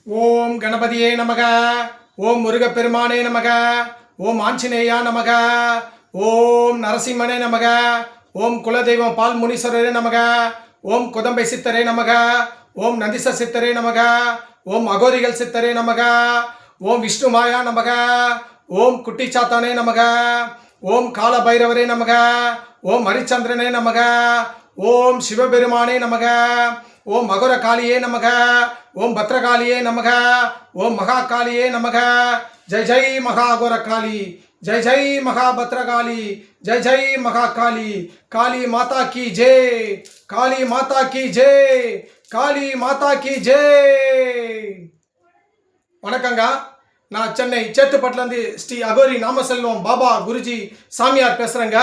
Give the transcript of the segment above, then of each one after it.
ஓம் கணபதியே நமக. ஓம் முருகப்பெருமானே நமக. ஓம் ஆஞ்சநேயா நமக. ஓம் நரசிம்மனே நமக. ஓம் குலதெய்வம் பால் முனீஸ்வரரே நமக. ஓம் குதம்பை சித்தரே நமக. ஓம் நந்திச சித்தரே நமக. ஓம் அகோரிகள் சித்தரே நமக. ஓம் விஷ்ணு மாயா நமக. ஓம் குட்டி சாத்தானே நமக. ஓம் கால பைரவரே நமக. ஓம் ஹரிச்சந்திரனே நமக. ஓம் சிவபெருமானே நமக. ஓம் மகுர காளியே நமக. ஓம் பத்ரகாளியே நமக. ஓம் மகாகாளியே நமக. ஜெய் ஜெய் மகாகுர காளி. ஜெய் ஜெய் மகாபத்ரகாளி. ஜெய் ஜெய் மகாகாளி. காளி மாதா கி ஜெய். காளி மாதா கி ஜெய். காளி மாதா கி ஜெய். வணக்கங்க. நான் சென்னை சேத்துப்பட்டிலேருந்து ஸ்ரீ அகோரி நாமசெல்வம் பாபா குருஜி சாமியார் பேசுகிறேங்க.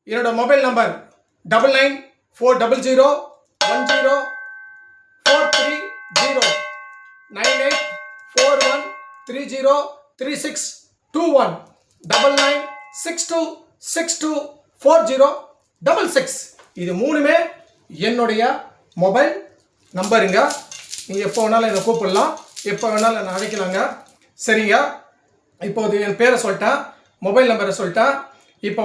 என்னோட மொபைல் நம்பர் 9940010430 9841303621 9962624066. இது மூணுமே என்னுடைய மொபைல் நம்பருங்க. நீங்கள் எப்போ வேணாலும் என்னை கூப்பிடலாம், எப்போ வேணாலும் என்னை அழைக்கலாங்க. சரிங்க. இப்போது என் பேரை சொல்லிட்டேன், மொபைல் நம்பரை சொல்லிட்டேன். இப்போ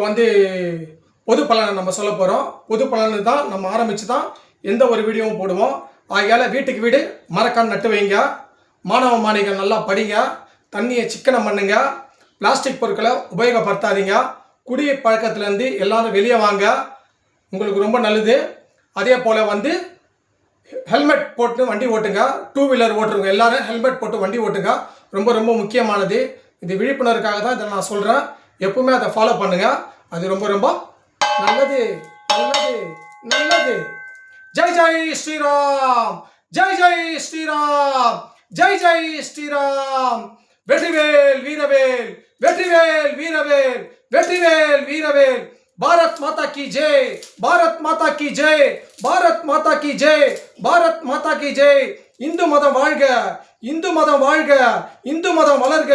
பொது பலனை நம்ம சொல்ல போகிறோம். பொது பலனை தான் நம்ம ஆரம்பித்து தான் எந்த ஒரு வீடியோவும் போடுவோம். ஆகையால் வீட்டுக்கு வீடு மரக்கான் நட்டு வைங்க. மாணவ மாணவிகள் நல்லா படிங்க. தண்ணியை சிக்கனம் பண்ணுங்க. பிளாஸ்டிக் பொருட்களை உபயோகப்படுத்தாதீங்க. குடி பழக்கத்துலேருந்து எல்லாரும் வெளியே வாங்க, உங்களுக்கு ரொம்ப நல்லது. அதே போல் ஹெல்மெட் போட்டு வண்டி ஓட்டுங்க. டூ வீலர் ஓட்டுறவங்க எல்லாரும் ஹெல்மெட் போட்டு வண்டி ஓட்டுங்க. ரொம்ப ரொம்ப முக்கியமானது. இது விழிப்புணர்வுக்காக தான் இதை நான் சொல்கிறேன். எப்பவுமே அதை ஃபாலோ பண்ணுங்கள். அது ரொம்ப ரொம்ப நல்லது நல்லது நல்லது. ஜெய் ஜெய் ஸ்ரீராம். ஜெய் ஜெய் ஸ்ரீராம். ஜெய் ஜெய் ஸ்ரீராம். வெற்றிவேல் வீரவேல். வெற்றிவேல் வீரவேல். வெற்றிவேல் வீரவேல். பாரத் மாதா கி ஜெய். பாரத் மாதா கி ஜெய். பாரத் மாதா கி ஜெய். பாரத் மாதா கி ஜெய். இந்து மதம் வாழ்க. இந்து மதம் வாழ்க. இந்து மதம் வளர்க.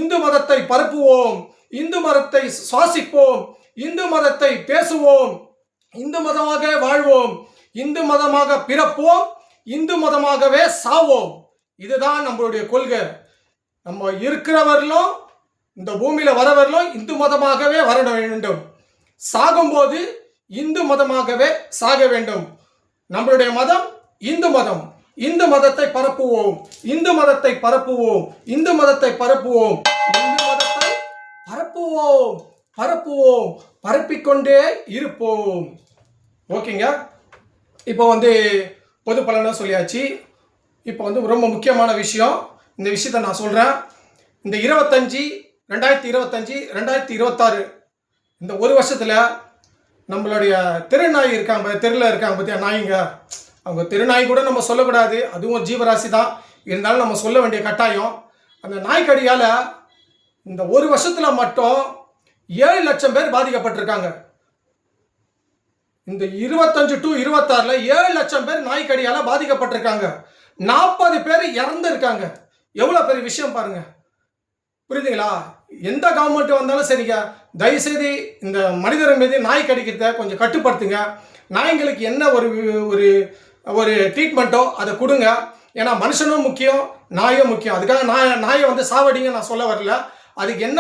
இந்து மதத்தை பரப்புவோம். இந்து மதத்தை சுவாசிப்போம். இந்து மதத்தை பேசுவோம். இந்து மதமாக வாழ்வோம். இந்து மதமாக பிறப்போம். இந்து மதமாகவே சாவோம். இதுதான் நம்மளுடைய கொள்கை. நம்ம இருக்கிறவர்களும் இந்த பூமியில வரவர்களும் இந்து மதமாகவே வர வேண்டும். சாகும்போது இந்து மதமாகவே சாக வேண்டும். நம்மளுடைய மதம் இந்து மதம். இந்து மதத்தை பரப்புவோம். இந்து மதத்தை பரப்புவோம். இந்து மதத்தை பரப்புவோம். இந்து மதத்தை பரப்புவோம். பரப்புவோம். பரப்பிக்கொண்டே இருப்போம். ஓகேங்க. இப்போ பொது பலனை சொல்லியாச்சு. இப்போ ரொம்ப முக்கியமான விஷயம். இந்த விஷயத்தை நான் சொல்கிறேன். இந்த 2025 2026 இந்த ஒரு வருஷத்தில் நம்மளுடைய தெருநாய் இருக்காங்க, தெருவில் இருக்காங்க பார்த்தியா நாய்ங்க. அவங்க தெருநாய் கூட நம்ம சொல்லக்கூடாது, அதுவும் ஜீவராசி தான். இருந்தாலும் நம்ம சொல்ல வேண்டிய கட்டாயம். அந்த நாய்க்கடியால் இந்த ஒரு வருஷத்தில் மட்டும் 7 லட்சம் பேர் பாதிக்கப்பட்டிருக்காங்க. இந்த 25 to 26 7 லட்சம் பேர் நாய்க்கடியால் பாதிக்கப்பட்டிருக்காங்க. 40 பேர் இறந்துருக்காங்க. எவ்வளோ பெரிய விஷயம் பாருங்க. புரியுதுங்களா? எந்த கவர்மெண்ட் வந்தாலும் சரிங்க, தயவுசெய்து இந்த மனிதர் மீது நாய் கடிக்கிறத கொஞ்சம் கட்டுப்படுத்துங்க. நாய்களுக்கு என்ன ஒரு ஒரு ஒரு ட்ரீட்மெண்ட்டோ அதை கொடுங்க. ஏன்னா மனுஷனும் முக்கியம், நாயும் முக்கியம். அதுக்காக நாயை சாவடிங்க நான் சொல்ல வரல. அதுக்கு என்ன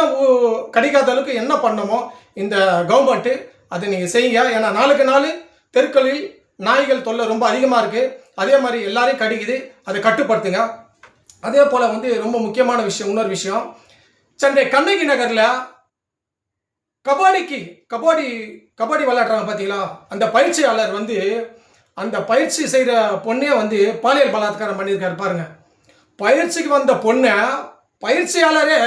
கடிக்காத அளவுக்கு என்ன பண்ணணுமோ இந்த கவர்மெண்ட்டு அதை நீங்கள் செய்யுங்க. ஏன்னா நாளுக்கு நாள் தெருக்களில் நாய்கள் தொல்லை ரொம்ப அதிகமாக இருக்குது. அதே மாதிரி எல்லாரையும் கடிக்குது, அதை கட்டுப்படுத்துங்க. அதே போல் ரொம்ப முக்கியமான விஷயம், இன்னொரு விஷயம். சென்னை கண்ணகி நகரில் கபடி விளையாடுறாங்க பார்த்தீங்களா? அந்த பயிற்சியாளர் அந்த பயிற்சி செய்கிற பொண்ணே பாலியல் பலாத்காரம் பண்ணியிருக்காரு பாருங்க. பயிற்சிக்கு வந்த பொண்ணை பயிற்சியாளரே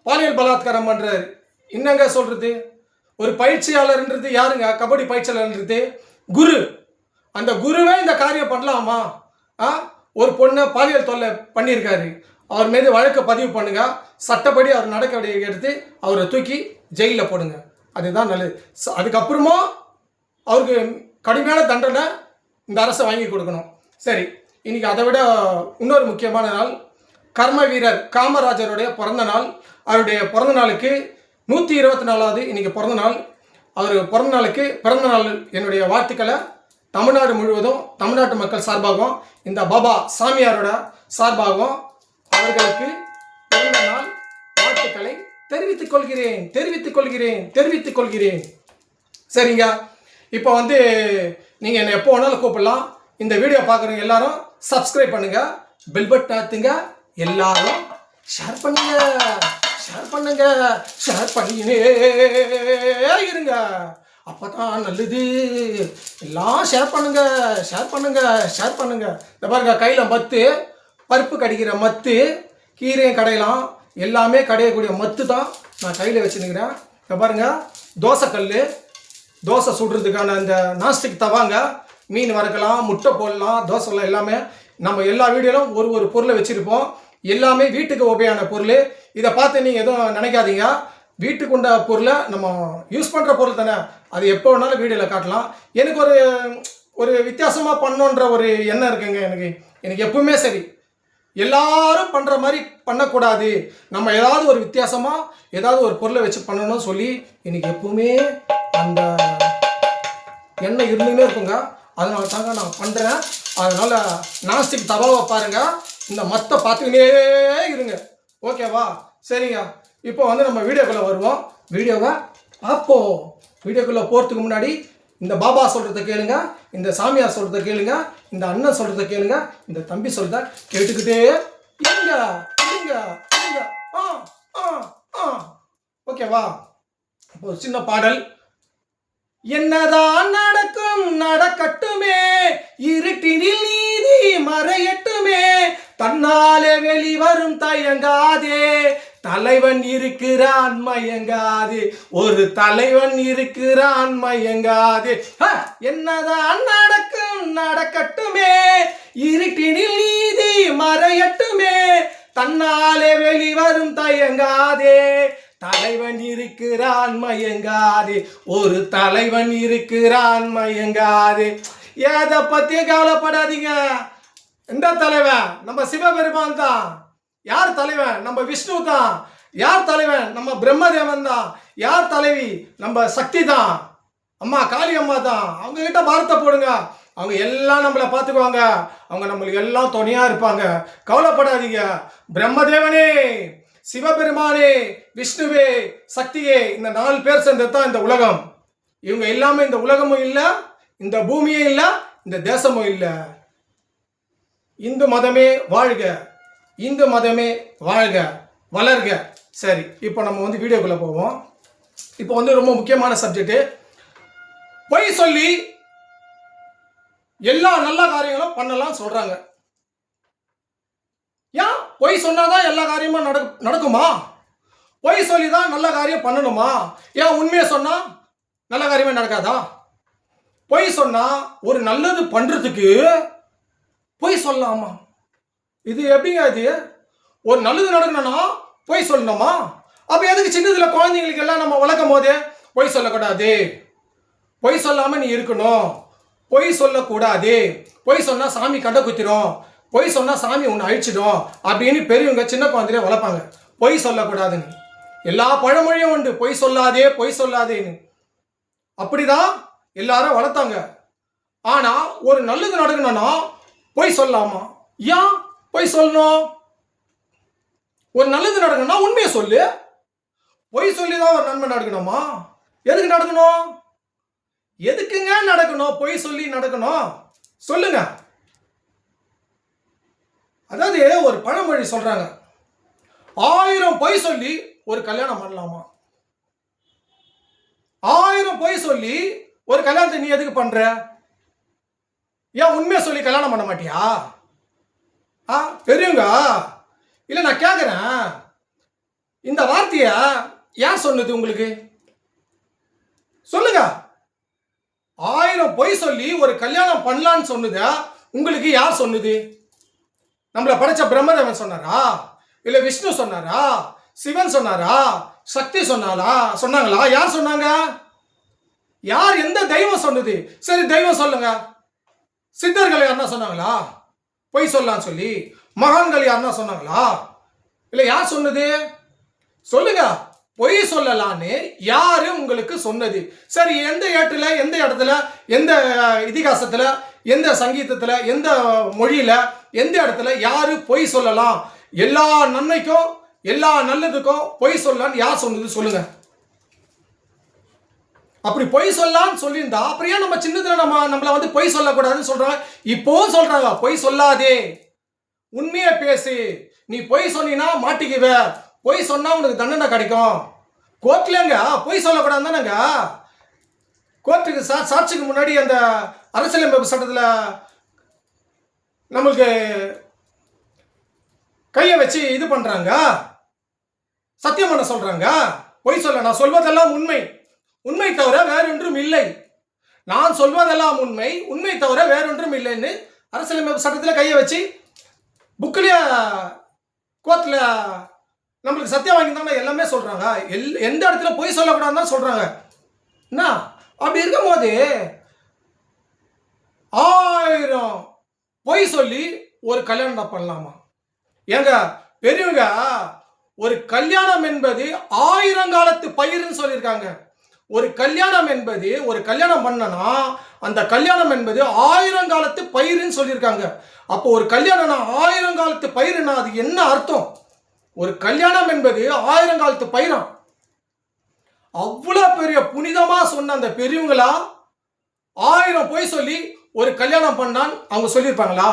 பாலியல் பலாத்காரம் பண்ணுறாரு. என்னங்க சொல்கிறது? ஒரு பயிற்சியாளர்ன்றது யாருங்க? கபடி பயிற்சியாளர்ன்றது குரு. அந்த குருவே இந்த காரியம் பண்ணலாமா? ஒரு பொண்ணை பாலியல் தொல்லை பண்ணியிருக்காரு. அவர் மீது வழக்கு பதிவு பண்ணுங்க. சட்டப்படி அவர் நடவடிக்கை எடுத்து அவரை தூக்கி ஜெயிலில் போடுங்க. அதுதான் நல்லது. அதுக்கப்புறமா அவருக்கு கடுமையான தண்டனை இந்த அரசை வாங்கி கொடுக்கணும். சரி, இன்னைக்கு அதை விட இன்னொரு முக்கியமான நாள், கர்ம வீரர் காமராஜருடைய பிறந்த நாள். அவருடைய பிறந்த நாளுக்கு 124வது இன்னைக்கு பிறந்த நாள். அவர் பிறந்த நாளுக்கு என்னுடைய வாழ்த்துக்களை தமிழ்நாடு முழுவதும் தமிழ்நாட்டு மக்கள் சார்பாகவும் இந்த பாபா சாமியாரோட சார்பாகவும் அவர்களுக்கு பிறந்த நாள் வாழ்த்துக்களை தெரிவித்துக் கொள்கிறேன். சரிங்க. இப்போ வந்து நீங்கள் என்னை எப்போ வேணாலும் கூப்பிடலாம். இந்த வீடியோ பார்க்குறவங்க எல்லாரும் சப்ஸ்கிரைப் பண்ணுங்க, பெல் பட்டன் அழுத்துங்க, எல்லாரும் ஷேர் பண்ணினே இருங்க. அப்பதான் நல்லது. எல்லாம் ஷேர் பண்ணுங்க. இந்த பாருங்க, கையில் மத்து, பருப்பு கடிக்கிற மத்து, கீரையும் கடையலாம், எல்லாமே கடையக்கூடிய மத்து தான் நான் கையில் வச்சுருக்கிறேன். இந்த பாருங்க, தோசைக்கல், தோசை சுடுறதுக்கான அந்த நாஸ்டிக் தவாங்க, மீன் வறுக்கலாம், முட்டை போடலாம், தோசைலாம் எல்லாமே நம்ம எல்லா வீடியோலும் ஒரு பொருளை வச்சுருப்போம். எல்லாமே வீட்டுக்கு உபயோகமான பொருள். இதை பார்த்து நீங்கள் எதுவும் நினைக்காதீங்க. வீட்டுக்கு உண்ட பொருளை நம்ம யூஸ் பண்ணுற பொருள் தானே, அது எப்போ வேணாலும் வீடியோவில் காட்டலாம். எனக்கு ஒரு வித்தியாசமாக பண்ணணுன்ற ஒரு எண்ணம் இருக்குங்க. எனக்கு எப்பவுமே சரி, எல்லாரும் பண்ணுற மாதிரி பண்ணக்கூடாது, நம்ம ஏதாவது ஒரு வித்தியாசமாக ஏதாவது ஒரு பொருளை வச்சு பண்ணணும்னு சொல்லி எனக்கு எப்பவுமே அந்த எண்ணெய் இருந்துகிட்டே இருக்குங்க. அதனால தாங்க நான் பண்ணுறேன். அதனால் நாஸ்டிக் தவாவை பாருங்கள், இந்த மத்தை பார்த்துக்கிட்டே இருங்க. ஓகேவா? சரிங்க. இப்போ வந்து நம்ம வீடியோக்குள்ளே வருவோம். வீடியோவை பார்ப்போம். வீடியோக்குள்ளே போகிறதுக்கு முன்னாடி இந்த பாபா சொல்கிறத கேளுங்க, இந்த சாமியார் சொல்கிறத கேளுங்க, இந்த அண்ணன் சொல்கிறத கேளுங்க, இந்த தம்பி சொல்கிறத கேட்டுக்கிட்டே இருங்க. ஓகேவா? இப்போ ஒரு சின்ன பாடல். என்னதான் நடக்கட்டுமே, இருட்டினில் நீதி மறையட்டுமே, தன்னாலே வெளிவரும் தயங்காதே, தலைவன் இருக்கிறான் மயங்காதே, ஒரு தலைவன் இருக்கிறான் மயங்காதே. என்னதான் நடக்கட்டுமே, இருட்டினில் நீதி மறையட்டுமே, தன்னாலே வெளிவரும் தயங்காதே, தலைவன் இருக்கிறான் மயங்காதே, ஒரு தலைவன் இருக்கிறான் மயங்காதே. எதை பத்தியும் கவலைப்படாதீங்க. எந்த தலைவன்? நம்ம சிவபெருமான் தான். யார் தலைவன்? நம்ம விஷ்ணு தான். யார் தலைவன்? நம்ம பிரம்மதேவன் தான். யார் தலைவி? நம்ம சக்தி தான். அம்மா காளி அம்மா தான். அவங்க கிட்ட பாரத்தை போடுங்க, அவங்க எல்லாம் நம்மளை பார்த்துக்குவாங்க. அவங்க நம்மளுக்கு எல்லாம் துணையா இருப்பாங்க. கவலைப்படாதீங்க. பிரம்மதேவனே, சிவபெருமானே, விஷ்ணுவே, சக்தியே, இந்த 4 பேர் சேர்ந்தது தான் இந்த உலகம். இவங்க இல்லாம இந்த உலகமும் இல்லை, இந்த பூமியே இல்லை, இந்த தேசமும் இல்லை. இந்து மதமே வாழ்க, இந்து மதமே வாழ்க, வளர்க. சரி, இப்போ நம்ம வந்து வீடியோக்குள்ள போவோம். இப்போ வந்து ரொம்ப முக்கியமான சப்ஜெக்ட். பொய் சொல்லி எல்லா நல்ல காரியங்களும் பண்ணலாம் சொல்றாங்க. ஏன் பொய் சொன்னாதான் எல்லா காரியமும் நடக்குமா? பொய் சொல்லி தான் நல்ல காரியம் பண்ணணுமா? ஏன் உண்மையை சொன்னா நல்ல காரியமே நடக்காதா? பொய் சொன்னா ஒரு நல்லது பண்றதுக்கு பொய் சொல்லலாமா? இது எப்படிங்க? இது ஒரு நல்லது நடக்கணும்னா பொய் சொல்லணுமா? அப்ப எதுக்கு சின்னதுல குழந்தைங்களுக்கு எல்லாம் நம்ம வளர்க்கும் போதே பொய் சொல்லக்கூடாது, பொய் சொல்லாம நீ இருக்கணும், பொய் சொல்லக்கூடாது, பொய் சொன்னா சாமி கண்ட குத்திரும், பொய் சொன்னா சாமி உன்னை அழிச்சிடும் அப்படின்னு பெரியவங்க சின்ன குழந்தைய வளர்ப்பாங்க. பொய் சொல்லக்கூடாதுன்னு எல்லா பழமொழியும் உண்டு. பொய் சொல்லாதேன்னு அப்படிதான் எல்லாரும் வளர்த்தாங்க. ஆனா ஒரு நல்லது நடக்கணும்னா பொய் சொல்லலாமா? ஏன் பொய் சொல்லணும்? ஒரு நல்லது நடக்கணும்னா உண்மையை சொல்லு. பொய் சொல்லிதான் ஒரு நன்மை நடக்கணுமா? எதுக்கு நடக்கணும்? எதுக்குங்க நடக்கணும்? பொய் சொல்லி நடக்கணும் சொல்லுங்க. அதாவது ஒரு பழமொழி சொல்றாங்க, 1000 பொய் சொல்லி ஒரு கல்யாணம் பண்ணலாமா? 1000 பொய் சொல்லி ஒரு கல்யாணத்தை நீ எதுக்கு பண்ற? ஏன் உண்மையை சொல்லி கல்யாணம் பண்ண மாட்டியா? பெரியவங்க இல்ல, நான் கேட்கிறேன், இந்த வார்த்தைய யார் சொன்னது உங்களுக்கு? சொல்லுங்க. 1000 பொய் சொல்லி ஒரு கல்யாணம் பண்ணலான்னு சொன்னத உங்களுக்கு யார் சொன்னது? நம்மளை படைச்ச பிரம்மதேவன் சொன்னாரா? இல்ல விஷ்ணு சொன்னாரா? சிவன் சொன்னாரா? சக்தி சொன்னாங்களா? யார் சொன்னாங்க? யார்? எந்த தெய்வம் சொன்னது? சரி, தெய்வம் சொல்லுங்க. சித்தர்கள் யாருன்னா சொன்னாங்களா பொய் சொல்லலான்னு சொல்லி? மகான்கள் யாருன்னா சொன்னாங்களா? இல்ல யார் சொன்னது? சொல்லுங்க. பொய் சொல்லலான்னு யாரு உங்களுக்கு சொன்னது? சரி, எந்த ஏட்டுல, எந்த இடத்துல, எந்த இதிகாசத்துல, எந்த சங்கீதத்துல, எந்த மொழியில, எந்த இடத்துல யாரு பொய் சொல்லலாம், எல்லா நன்மைக்கும் எல்லா நல்லதுக்கும் பொய் சொல்லலான்னு யார் சொன்னது சொல்லுங்க. அப்படி பொய் சொல்லலான்னு சொல்லியிருந்தா அப்புறம் ஏன் நம்ம சின்னதுல நம்மள வந்து பொய் சொல்லக்கூடாதுன்னு சொல்றாங்க? இப்போவும் சொல்றாங்க, பொய் சொல்லாதே, உண்மையை பேசு, நீ பொய் சொன்னா மாட்டிக்குவ, பொய் சொன்னா உனக்கு தண்டனை கிடைக்கும். கோர்ட்லங்க பொய் சொல்லக்கூடாது தானங்க. கோர்ட்டுக்கு சாட்சிக்கு முன்னாடி அந்த அரசியலமைப்பு சட்டத்தில் நம்மளுக்கு கையை வச்சு இது பண்றாங்க, சத்தியம் பண்ண சொல்றாங்க. பொய் சொல்ல, நான் சொல்வதெல்லாம் உண்மை, உண்மை தவிர வேறொன்றும் இல்லை, நான் சொல்வதெல்லாம் உண்மை, உண்மை தவிர வேறொன்றும் இல்லைன்னு அரசியலமைப்பு சட்டத்தில் கையை வச்சு புக்கிலேயே கோர்ட்டில் நம்மளுக்கு சத்தியம் வாங்கி தானே எல்லாமே சொல்றாங்க. எந்த இடத்துல பொய் சொல்லக்கூடாதுன்னு தான் சொல்றாங்க. என்ன அப்படி இருக்கும்போது 1000 பொய் சொல்லி ஒரு கல்யாணம் பண்ணலாமா? ஏங்க பெரியவங்க, ஒரு கல்யாணம் என்பது 1000 காலத்து பயிர்னு சொல்லியிருக்காங்க. ஒரு கல்யாணம் என்பது, ஒரு கல்யாணம் பண்ணனா அந்த கல்யாணம் என்பது 1000 காலத்து பயிர்னு சொல்லியிருக்காங்க. அப்போ ஒரு கல்யாணம்னா 1000 காலத்து பயிர்னா அது என்ன அர்த்தம்? ஒரு கல்யாணம் என்பது 1000 காலத்து பயிராம். அவ்வளவு பெரிய புனிதமா சொன்ன அந்த பெரியவங்களா 1000 பொய் சொல்லி ஒரு கல்யாணம் பண்ணான் அவங்க சொல்லியிருப்பாங்களா?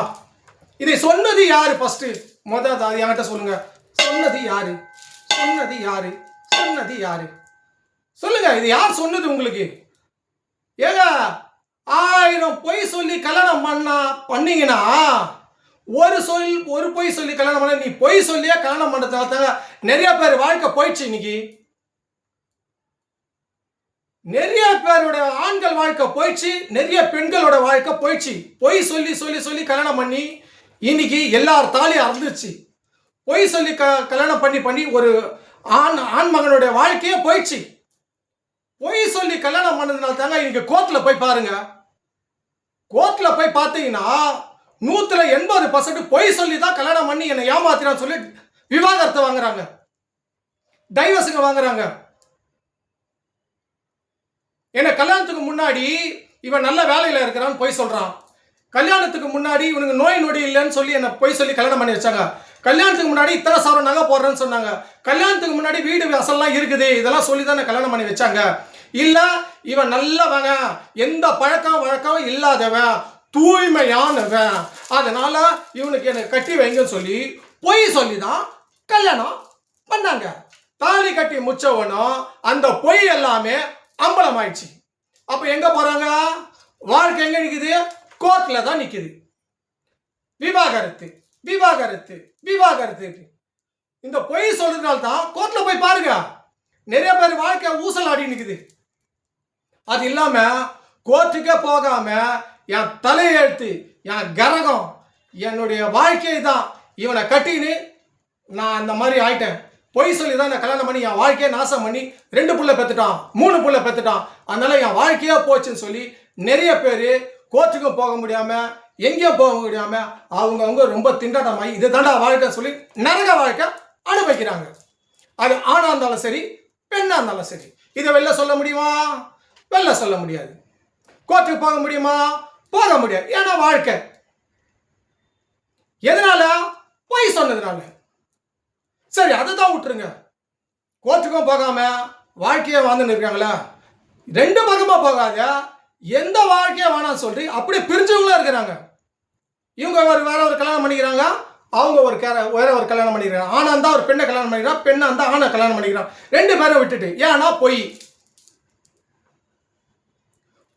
இதை சொன்னது யாரு? ஃபர்ஸ்ட் அது என்கிட்ட சொல்லுங்க. சொன்னது யாரு? சொன்னது யாரு? சொன்னது யாரு? சொல்லுங்க, இது யார் சொன்னது உங்களுக்கு? ஏங்க 1000 பொய் சொல்லி கல்யாணம் பண்ணீங்கன்னா ஒரு பொய் சொல்லி கல்யாணம் பண்ண, நீ பொய் சொல்லியே கல்யாணம் பண்றதுனால தாங்க நிறைய பேர் வாழ்க்கை போயிடுச்சு. இன்னைக்கு நிறைய பேரோட ஆண்கள் வாழ்க்கை போயிடுச்சு, நிறைய பெண்களோட வாழ்க்கை போயிடுச்சு. பொய் சொல்லி சொல்லி சொல்லி கல்யாணம் பண்ணி இன்னைக்கு எல்லார் தாலியும் அறந்துச்சு. பொய் சொல்லி கல்யாணம் பண்ணி பண்ணி ஒரு ஆண் மகனுடைய வாழ்க்கையே போயிடுச்சு. பொய் சொல்லி கல்யாணம் பண்ணதுனால தாங்க இன்னைக்கு கோர்ட்ல போய் பாருங்க. கோர்ட்ல போய் பார்த்தீங்கன்னா 180% பொய் சொல்லி தான் கல்யாணம் பண்ணி என்னை ஏமாத்தினான்னு சொல்லி விவாகரத்தை வாங்குறாங்க, டைவர்ஸுங்க வாங்குறாங்க. என்ன கல்யாணத்துக்கு முன்னாடி இவன் நல்ல வேலையில இருக்கிறான்னு பொய் சொல்றான், கல்யாணத்துக்கு முன்னாடி இவனுக்கு நோய் நொடி இல்லைன்னு சொல்லி என்ன பொய் சொல்லி கல்யாணம் பண்ணி வச்சாங்க. கல்யாணத்துக்கு முன்னாடி இத்தனை சவரம் நகை போடுறேன்னு சொன்னாங்க, கல்யாணத்துக்கு முன்னாடி வீடு வாசல்லாம் இருக்குது, இதெல்லாம் சொல்லி தான் கல்யாணம் பண்ணி வச்சாங்க. இல்ல இவன் நல்லவங்க, எந்த பழக்கம் வழக்கம் இல்லாதவன், தூய்மையானவன், அதனால இவனுக்கு எனக்கு கட்டி வைங்கன்னு சொல்லி பொய் சொல்லி தான் கல்யாணம் பண்ணாங்க. தாலி கட்டி முச்சவனும் அந்த பொய் எல்லாமே அம்பலம் ஆயிடுச்சு. அப்ப எங்க போறாங்க? வாழ்க்கை எங்க நிக்குது? கோர்ட்ல தான் நிக்குது. விவாகரத்து விவாகரத்து விவாகரத்து. இந்த பொய் சொல்றதுனால தான் கோர்ட்ல போய் பாருங்க நிறைய பேர் வாழ்க்கை ஊசலாடி நிக்குது. அது இல்லாம கோர்ட்டுக்கே போகாம என் தலையெழுத்து, என் கரகம், என்னுடைய வாழ்க்கை தான், இவனை கட்டின்னு நான் அந்த மாதிரி ஆயிட்டேன், பொய் சொல்லி தான் நான் கல்யாணம் பண்ணி என் வாழ்க்கையை நாசம் பண்ணி 2 புள்ள பெற்றுட்டான், 3 புள்ள பெற்றுட்டான், அதனால என் வாழ்க்கையா போச்சுன்னு சொல்லி நிறைய பேர் கோர்ட்டுக்கும் போக முடியாம எங்கேயும் போக முடியாம அவங்க ரொம்ப திண்டாட்டமாகி இது தாண்டா வாழ்க்கை சொல்லி நரக வாழ்க்கை அனுபவிக்கிறாங்க. அது ஆணா இருந்தாலும் சரி, பெண்ணா இருந்தாலும் சரி. இதை வெளில சொல்ல முடியுமா? வெளில சொல்ல முடியாது. கோர்ட்டுக்கு போக முடியுமா? போக முடியாது. ஏன்னா வாழ்க்கை. எதனால? பொய் சொன்னதுனால. சரி, அதுதான் விட்டுருங்க. கோர்ட்டுக்கும் போகாம வாழ்க்கையை வாழ்ந்துன்னு இருக்காங்களா? 2 பக்கமா போகாத, எந்த வாழ்க்கையை வேணாம் சொல்லி அப்படியே பிரிஞ்சவங்களும் இருக்கிறாங்க. இவங்க வேற ஒரு கல்யாணம் பண்ணிக்கிறாங்க, அவங்க வேற ஒரு கல்யாணம் பண்ணிக்கிறாங்க. ஆனா இருந்தா ஒரு பெண்ணை கல்யாணம் பண்ணிக்கிறான், பெண்ணா இருந்தா ஆணை கல்யாணம் பண்ணிக்கிறான். 2 பேரை விட்டுட்டு. ஏன்னா பொய்.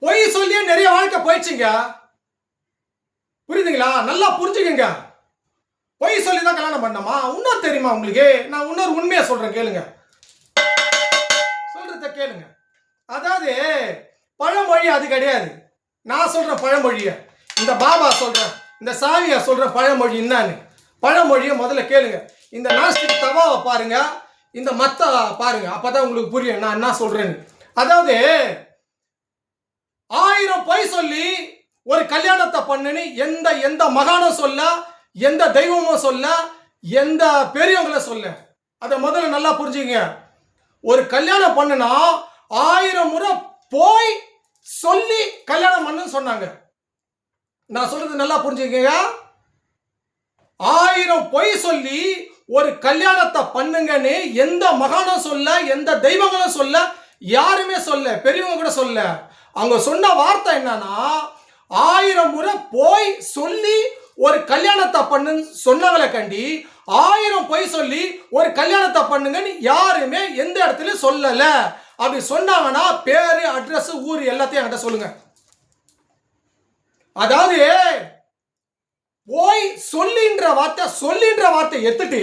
பொய் சொல்லியே நிறைய வாழ்க்கை போயிடுச்சுங்க. புரியுதுங்களா? நல்லா புரிஞ்சுக்கங்க. பொய் சொல்லி தான் கல்யாணம் பண்ணமா? இன்னும் தெரியுமா உங்களுக்கு? நான் இன்னொரு உண்மையை சொல்றேன், கேளுங்க. சொல்றத கேளுங்க. அதாவது பழமொழி அது கிடையாது. நான் சொல்றேன் பழமொழிய, இந்த பாபா சொல்றேன், இந்த சாமியா சொல்ற பழமொழி என்னன்னு. பழமொழியை முதல்ல கேளுங்க. இந்த நாஸ்டிக் தவாவை பாருங்க, இந்த மத்த பாருங்க, அப்பதான் உங்களுக்கு புரியும் நான் என்ன சொல்றேன்னு. அதாவது 1000 பொய் சொல்லி ஒரு கல்யாணத்தை பண்ணுன்னு எந்த மகானும் சொல்ல, எந்த தெய்வமும் சொல்ல, எந்த பெரியவங்களும் சொல்ல. அதை முதல்ல நல்லா புரிஞ்சுங்க. ஒரு கல்யாணம் பண்ணுனா 1000 முறை போய் சொல்லி கல்யாணம் பண்ணுன்னு சொன்னாங்க. நான் சொல்றது நல்லா புரிஞ்சுக்கங்க. 1000 பொய் சொல்லி ஒரு கல்யாணத்தை பண்ணுங்கன்னு எந்த மகானும் சொல்ல, எந்த தெய்வங்களும் சொல்ல, யாருமே சொல்ல, பெரியவங்க கூட சொல்ல. அவங்க சொன்ன வார்த்தை என்னன்னா, 1000 முறை போய் சொல்லி ஒரு கல்யாணத்தை பண்ணுன்னு சொன்னவங்களை கண்டி 1000 பொய் சொல்லி ஒரு கல்யாணத்தை பண்ணுங்கன்னு யாருமே எந்த இடத்துல சொல்லல. அப்படி சொன்னாங்கன்னா பேரு, அட்ரஸ், ஊர் எல்லாத்தையும் என்கிட்ட சொல்லுங்க. அதாவது போய் சொல்லின்ற வார்த்தை எடுத்துட்டு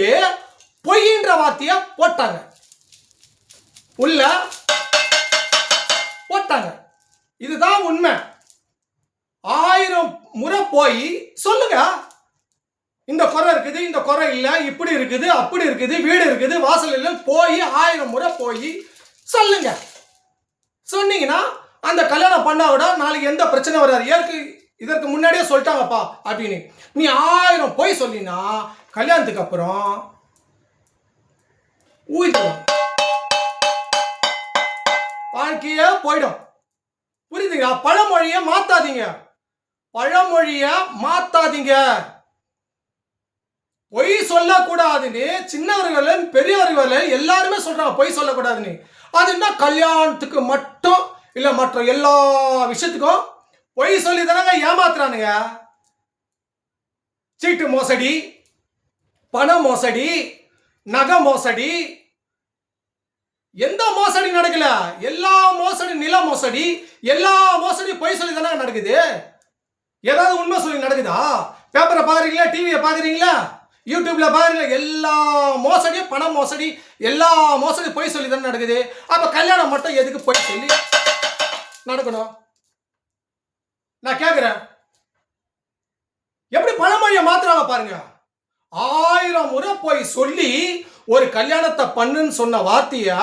பொய்ன்ற வார்த்தைய போட்டாங்க, உள்ள போட்டாங்க. இதுதான் உண்மை. 1000 முறை போய் சொல்லுங்க, இந்த குறை இருக்குது, இந்த குறை இல்லை, இப்படி இருக்குது, அப்படி இருக்குது, வீடு இருக்குது, வாசல் இல்லை, போய் 1000 முறை போய் சொல்லுங்க. சொன்னீங்கன்னா அந்த கல்யாணம் பண்ணா கூட நாளைக்கு எந்த பிரச்சனை வராது. இதற்கு முன்னாடியே சொல்லிட்டாங்கப்பா அப்படின்னு. நீ 1000 போய் சொல்லினா கல்யாணத்துக்கு அப்புறம் ஊதிடும், வாழ்க்கையே போயிடும். புரியுதுங்களா? பழமொழியை மாத்தாதீங்க. பொய் சொல்லக்கூடாதுன்னு சின்னவர்கள் பெரியவர்கள் எல்லாருமே சொல்றாங்க, பொய் சொல்லக்கூடாதுன்னு. அது என்ன கல்யாணத்துக்கு மட்டும் இல்ல, மற்ற எல்லா விஷயத்துக்கும் பொய் சொல்லி தானங்க ஏமாத்துறானுங்க. சீட்டு மோசடி, பண மோசடி, நகை மோசடி, எந்த மோசடி நடக்கல, எல்லா மோசடி, நில மோசடி, எல்லா மோசடி பொய் சொல்லி தானே நடக்குது. ஏதாவது உண்மை சொல்லி நடக்குதா? பேப்பரை பாக்குறீங்களா, டிவியை பாக்குறீங்களா, யூடியூப்ல பாருங்க, எல்லா மோசடியும் பண மோசடி, எல்லா மோசடி பொய் சொல்லி தானே நடக்குது. அப்ப கல்யாணம் மட்டும் எதுக்கு பொய் சொல்லி நடக்கணும்? நான் கேட்கிறேன், எப்படி பழமொழியை மாத்துறாங்க பாருங்க. 1000 முறை போய் சொல்லி ஒரு கல்யாணத்தை பண்ணுன்னு சொன்ன வார்த்தைய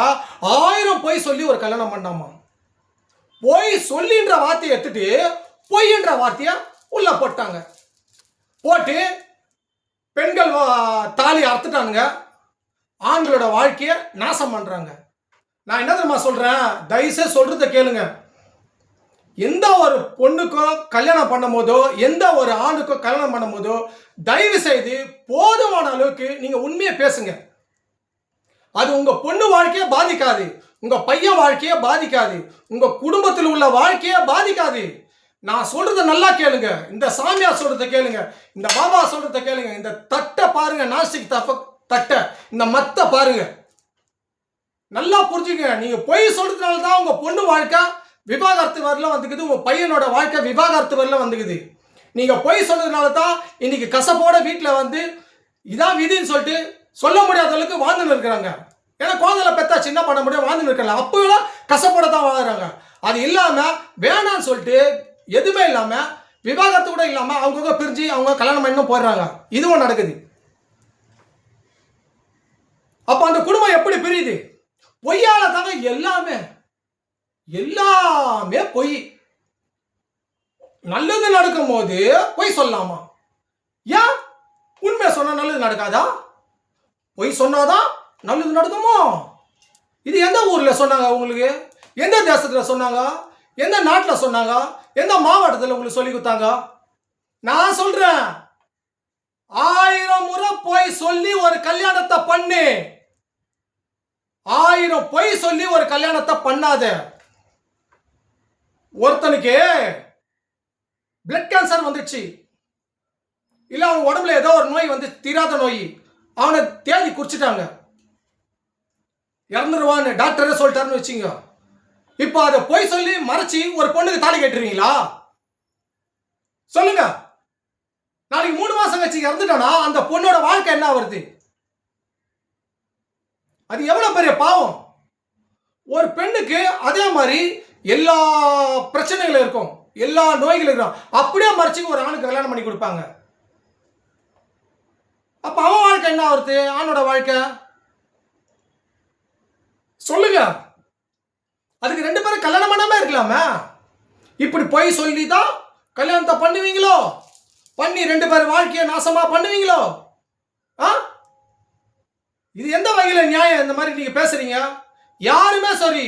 1000 பொய் சொல்லி ஒரு கல்யாணம் பண்ணாமா. பொய் சொல்லின்ற வார்த்தையை எடுத்துட்டு பொய்ன்ற வார்த்தைய உள்ள போட்டாங்க. போட்டு பெண்கள் தாலி அறுத்துட்டானுங்க, ஆண்களோட வாழ்க்கையை நாசம் பண்றாங்க. நான் என்ன தெரியுமா சொல்றேன், தயவுசெய்து சொல்றத கேளுங்க. எந்த ஒரு பொண்ணுக்கும் கல்யாணம் பண்ணும் போதோ, எந்த ஒரு ஆணுக்கும் கல்யாணம் பண்ணும் போதோ, தயவு செய்து போதுமான அளவுக்கு நீங்க உண்மையை பேசுங்க. அது உங்க பொண்ணு வாழ்க்கையை பாதிக்காது, உங்க பையன் வாழ்க்கையை பாதிக்காது, உங்க குடும்பத்தில் உள்ள வாழ்க்கையை பாதிக்காது. நான் சொல்றத நல்லா கேளுங்க, இந்த சாமியார் சொல்றத கேளுங்க, இந்த பாபா சொல்றத கேளுங்க, இந்த தட்டை பாருங்க, நாஸ்டிக் தட்டை, இந்த மத்த பாருங்க, நல்லா புரிஞ்சுங்க. நீங்க பொய் சொல்றதுனால தான் உங்க பொண்ணு வாழ்க்கை விவாகரத்து வரல வந்துக்குது, உங்க பையனோட வாழ்க்கை விவாகரத்து வரல வந்துக்குது. நீங்க பொய் சொன்னதுனால தான் இன்னைக்கு கசப்போட வீட்டில் வந்து இதான் விதின்னு சொல்லிட்டு சொல்ல முடியாத அளவுக்கு வாழ்ந்துன்னு இருக்கிறாங்க. ஏன்னா குழந்தைல பெத்தா சின்ன பண்ண முடியும், வாழ்ந்துன்னு இருக்காங்க. அப்போலாம் கசப்போட தான் வாழ்றாங்க. அது இல்லாம வேணான்னு சொல்லிட்டு எதுவுமே இல்லாம விவாகரத்து கூட இல்லாம அவங்க பிரிஞ்சு அவங்க கல்யாணம் பண்ணி போயிடுறாங்க. இதுவும் நடக்குது. அப்ப அந்த குடும்பம் எப்படி பிரியுது? பொய்யால தாங்க எல்லாமே பொய். நல்லது நடக்கும் போது பொய் சொல்லலாமா? ஏன் உண்மை சொன்னா நல்லது நடக்காதா? பொய் சொன்னாதான் நல்லது நடக்குமோ? இது எந்த ஊர்ல சொன்னாங்க உங்களுக்கு? எந்த தேசத்துல சொன்னாங்க? எந்த நாட்டில் சொன்னாங்க? எந்த மாவட்டத்தில் உங்களுக்கு சொல்லி கொடுத்தாங்க? நான் சொல்றேன், 1000 முறை பொய் சொல்லி ஒரு கல்யாணத்தை பண்ணு, 1000 பொய் சொல்லி ஒரு கல்யாணத்தை பண்ணாத. ஒருத்தனுக்கு பிளட் கேன்சர் வந்துச்சு, இல்ல அவன் உடம்புல ஏதோ ஒரு நோய் வந்து தீராத நோய், அவனை தேதி குறிச்சிட்டாங்க, இறந்துருவான்னு டாக்டரே சொல்லிட்டாருன்னு வச்சுங்க. இப்போ அதை பொய் சொல்லி மறைச்சி ஒரு பொண்ணுக்கு தாலி கட்டுறீங்களா? சொல்லுங்க. நாளைக்கு 3 மாசம் கழிச்சு இறந்துட்டானா அந்த பொண்ணோட வாழ்க்கை என்ன வருது? அது எவ்வளவு பெரிய பாவம். ஒரு பெண்ணுக்கு அதே மாதிரி எல்லா பிரச்சனைகளும் இருக்கும், எல்லா நோய்களும் இருக்கும், அப்படியே மறைச்சு ஒரு ஆணுக்கு கல்யாணம் பண்ணி கொடுப்பாங்க. அப்ப அவன் வாழ்க்கை என்ன வருது? ஆணோட வாழ்க்கை சொல்லுங்க. அதுக்கு 2 பேரும் கல்யாணம் பண்ணாம இருக்கலாமா? இப்படி போய் சொல்லி தான் கல்யாணத்தை பண்ணுவீங்களோ? பண்ணி 2 பேர் வாழ்க்கையை நாசமா பண்ணுவீங்களோ? இது எந்த வகையில நியாயம்? இந்த மாதிரி நீங்க பேசுறீங்க. யாருமே சரி,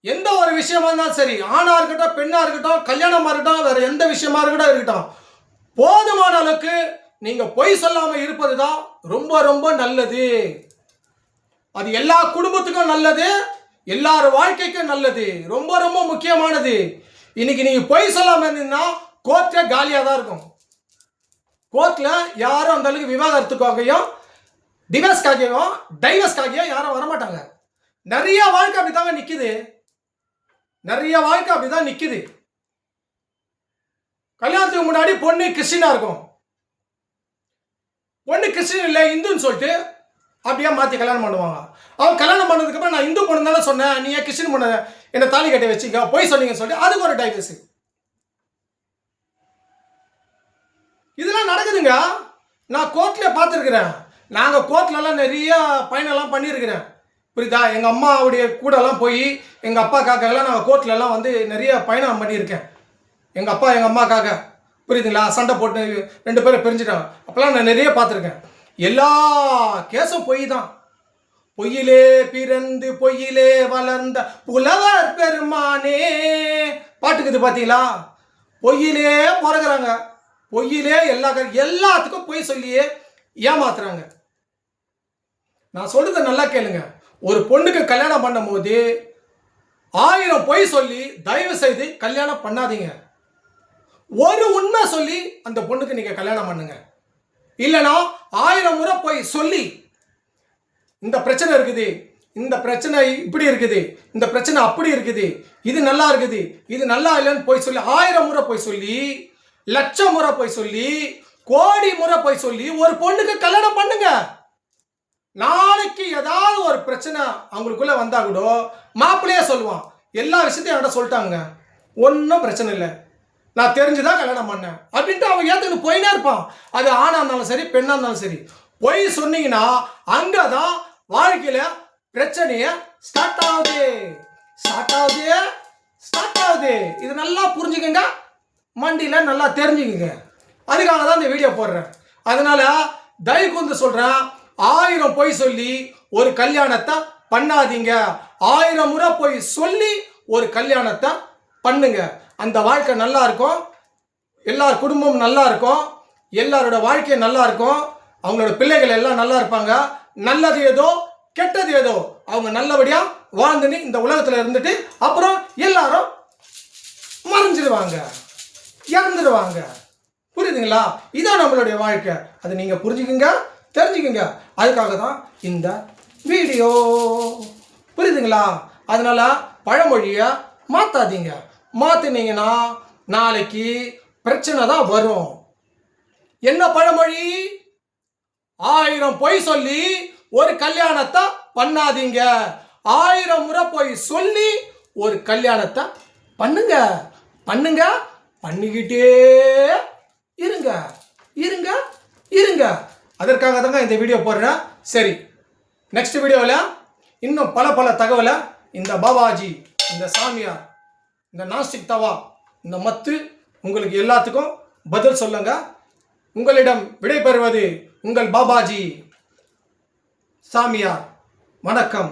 எந்த ஒரு விஷயமா இருந்தாலும் சரி, ஆணா இருக்கட்டும், பெண்ணா இருக்கட்டும், கல்யாணமா இருக்கட்டும், வேற எந்த விஷயமா இருக்கட்டும், போதுமான அளவுக்கு நீங்க பொய் சொல்லாம இருப்பது தான் ரொம்ப ரொம்ப நல்லது. அது எல்லா குடும்பத்துக்கும் நல்லது, எல்லார் வாழ்க்கைக்கும் நல்லது, ரொம்ப ரொம்ப முக்கியமானது. இன்னைக்கு நீங்க பொய் சொல்லாம இருந்தீங்கன்னா கோர்ட்டே காலியா தான் இருக்கும். கோர்ட்ல யாரும் அந்த அளவுக்கு விவாகரத்துக்காகவும் டிவோர்ஸ்க்காகவும் டைவர்ஸ்க்காகவும் யாரும் வரமாட்டாங்க. நிறைய வாழ்க்கை அப்படித்தாங்க நிக்குது. நிறைய வாழ்க்கை அப்படிதான் நிக்குது. கல்யாணத்துக்கு முன்னாடி பொண்ணு கிறிஸ்டினா இருக்கும். பொண்ணு கிறிஸ்டின் இல்லை இந்துன்னு சொல்லிட்டு அப்படியே மாற்றி கல்யாணம் பண்ணுவாங்க. அவன் கல்யாணம் பண்ணதுக்கு அப்புறம் நான் இந்து பொண்ணு தானே சொன்னேன், நீ ஏன் கிறிஸ்டின் பொண்ணு என்ன தாலி கட்டி வச்சுக்க போய் சொன்னீங்கன்னு சொல்லிட்டு அதுக்கு ஒரு டைவர்ஸ். இதெல்லாம் நடக்குதுங்க. நான் கோர்ட்ல பார்த்துருக்கிறேன். நாங்கள் கோர்ட்லலாம் நிறைய பயணம்லாம் பண்ணியிருக்கிறேன். புரியுதா? எங்கள் அம்மாவுடைய கூடலாம் போய் எங்கள் அப்பாக்காகலாம் நாங்கள் கோர்ட்லலாம் வந்து நிறைய பயணம் பண்ணியிருக்கேன். எங்கள் அப்பா எங்கள் அம்மாக்காக, புரியுதுங்களா, சண்டை போட்டு 2 பேரும் பிரிஞ்சுட்டாங்க. அப்போல்லாம் நான் நிறைய பார்த்துருக்கேன். எல்லா கேஸும் பொய் தான். பொய்யிலே பிறந்து பொய்யிலே வளர்ந்த புலவர் பெருமானே பாட்டுக்குது பார்த்தீங்களா? பொய்யிலே பிறகுறாங்க, பொய்யிலே எல்லாத்துக்கும் பொய் சொல்லியே ஏமாத்துறாங்க. நான் சொல்றத நல்லா கேளுங்க. ஒரு பொண்ணுக்கு கல்யாணம் பண்ணும் போது 1000 பொய் சொல்லி தயவு செய்து கல்யாணம் பண்ணாதீங்க. ஒரு உண்மை சொல்லி அந்த பொண்ணுக்கு நீங்க கல்யாணம் பண்ணுங்க. இல்லைனா 1000 முறை போய் சொல்லி இந்த பிரச்சனை இருக்குது, இந்த பிரச்சனை இப்படி இருக்குது, இந்த பிரச்சனை அப்படி இருக்குது, இது நல்லா இருக்குது, இது நல்லா இல்லைன்னு போய் சொல்லி 1000 முறை போய் சொல்லி, லட்சம் முறை போய் சொல்லி, கோடி முறை போய் சொல்லி ஒரு பொண்ணுக்கு கல்யாணம் பண்ணுங்க. நாளைக்கு ஏதாவது ஒரு பிரச்சனை அவங்களுக்குள்ள வந்தா கூட மாப்பிள்ளையே சொல்லுவான், எல்லா விஷயத்தையும் என்கிட்ட சொல்லிட்டாங்க, ஒன்றும் பிரச்சனை இல்லை, நான் தெரிஞ்சுதான் கல்யாணம் பண்ணேன் அப்படின்ட்டு அவன் ஏத்துக்கிட்டு போயினே இருப்பான். அது ஆணா இருந்தாலும் சரி, பெண்ணா இருந்தாலும் சரி. பொய் சொன்னீங்கன்னா அங்கதான் வாழ்க்கையில பிரச்சனைய ஸ்டார்ட் ஆகுது. இது நல்லா புரிஞ்சுக்கங்க, மண்டியில நல்லா தெரிஞ்சுக்கங்க. அதுக்காக தான் இந்த வீடியோ போடுறேன். அதனால தயவு கூர்ந்து சொல்றேன், 1000 பொய் சொல்லி ஒரு கல்யாணத்தை பண்ணாதீங்க. 1000 முறை பொய் சொல்லி ஒரு கல்யாணத்தை பண்ணுங்க. அந்த வாழ்க்கை நல்லா இருக்கும், எல்லார் குடும்பமும் நல்லா இருக்கும், எல்லாரோட வாழ்க்கை நல்லா இருக்கும், அவங்களோட பிள்ளைகள் எல்லாம் நல்லா இருப்பாங்க. நல்லது ஏதோ கெட்டது ஏதோ அவங்க நல்லபடியா வாழ்ந்துன்னு இந்த உலகத்துல இருந்துட்டு அப்புறம் எல்லாரும் மறைஞ்சிடுவாங்க, இறந்துடுவாங்க. புரியுதுங்களா? இதான் நம்மளுடைய வாழ்க்கை. அதை நீங்க புரிஞ்சுக்குங்க, தெரிஞ்சுக்குங்க. அதுக்காக தான் இந்த வீடியோ. புரியுதுங்களா? அதனால பழமொழியை மாத்தாதீங்க. மாத்தினீங்கன்னா நாளைக்கு பிரச்சனை தான் வரும். என்ன பழமொழி? 1000 பொய் சொல்லி ஒரு கல்யாணத்தை பண்ணாதீங்க. 1000 முறை பொய் சொல்லி ஒரு கல்யாணத்தை பண்ணுங்க. பண்ணிக்கிட்டே இருங்க. அதற்காக தாங்க இந்த வீடியோ போடுறேன். சரி, நெக்ஸ்ட் வீடியோவில் இன்னும் பல தகவலை இந்த பாபாஜி, இந்த சாமியார், இந்த நாஸ்டிக் தவா, இந்த மத்து உங்களுக்கு எல்லாத்துக்கும் பதில் சொல்லுங்க. உங்களிடம் விடைபெறுவது உங்கள் பாபாஜி சாமியார். வணக்கம்.